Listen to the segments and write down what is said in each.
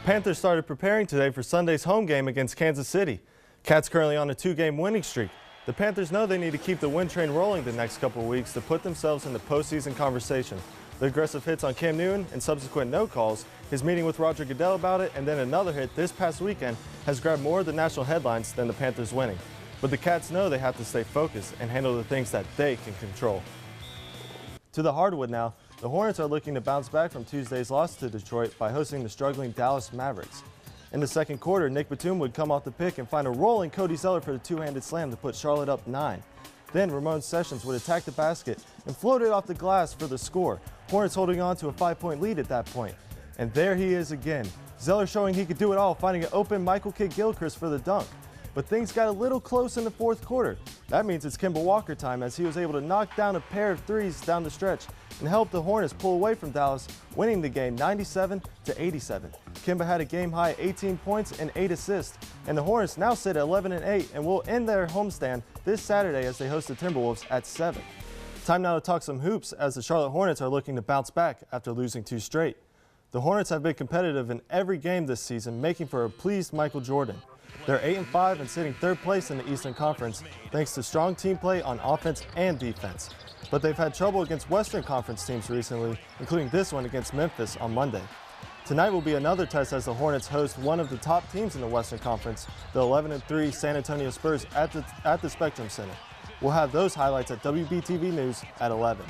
Panthers started preparing today for Sunday's home game against Kansas City. Cats currently on a 2-game winning streak. The Panthers know they need to keep the win train rolling the next couple of weeks to put themselves in the postseason conversation. The aggressive hits on Cam Newton and subsequent no calls, his meeting with Roger Goodell about it, and then another hit this past weekend has grabbed more of the national headlines than the Panthers winning. But the Cats know they have to stay focused and handle the things that they can control. To the hardwood now, the Hornets are looking to bounce back from Tuesday's loss to Detroit by hosting the struggling Dallas Mavericks. In the second quarter, Nick Batum would come off the pick and find a rolling Cody Zeller for the two-handed slam to put Charlotte up 9. Then Ramon Sessions would attack the basket and float it off the glass for the score. Hornets holding on to a 5-point lead at that point. And there he is again. Zeller showing he could do it all, finding an open Michael Kidd-Gilchrist for the dunk. But things got a little close in the fourth quarter. That means it's Kemba Walker time, as he was able to knock down a pair of threes down the stretch and help the Hornets pull away from Dallas, winning the game 97-87. Kemba had a game-high 18 points and 8 assists, and the Hornets now sit at 11-8 and will end their homestand this Saturday as they host the Timberwolves at 7. Time now to talk some hoops, as the Charlotte Hornets are looking to bounce back after losing 2 straight. The Hornets have been competitive in every game this season, making for a pleased Michael Jordan. They're 8-5 and sitting 3rd place in the Eastern Conference thanks to strong team play on offense and defense. But they've had trouble against Western Conference teams recently, including this one against Memphis on Monday. Tonight will be another test as the Hornets host one of the top teams in the Western Conference, the 11-3 San Antonio Spurs at the Spectrum Center. We'll have those highlights at WBTV News at 11.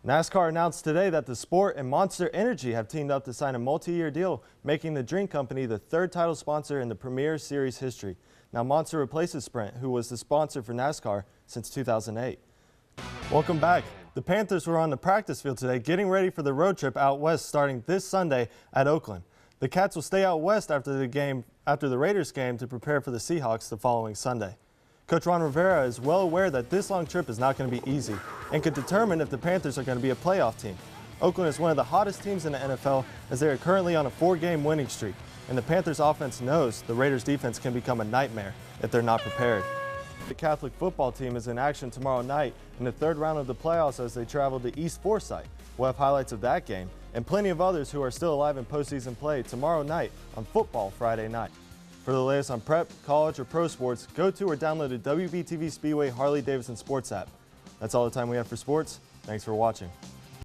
NASCAR announced today that the Sport and Monster Energy have teamed up to sign a multi-year deal, making the Drink Company the 3rd title sponsor in the Premier Series history. Now Monster replaces Sprint, who was the sponsor for NASCAR since 2008. Welcome back. The Panthers were on the practice field today getting ready for the road trip out west starting this Sunday at Oakland. The Cats will stay out west after the Raiders game to prepare for the Seahawks the following Sunday. Coach Ron Rivera is well aware that this long trip is not going to be easy and could determine if the Panthers are going to be a playoff team. Oakland is one of the hottest teams in the NFL as they are currently on a 4-game winning streak, and the Panthers offense knows the Raiders defense can become a nightmare if they're not prepared. The Catholic football team is in action tomorrow night in the 3rd round of the playoffs as they travel to East Forsyth. We'll have highlights of that game and plenty of others who are still alive in postseason play tomorrow night on Football Friday night. For the latest on prep, college, or pro sports, go to or download the WBTV Speedway Harley-Davidson Sports app. That's all the time we have for sports. Thanks for watching.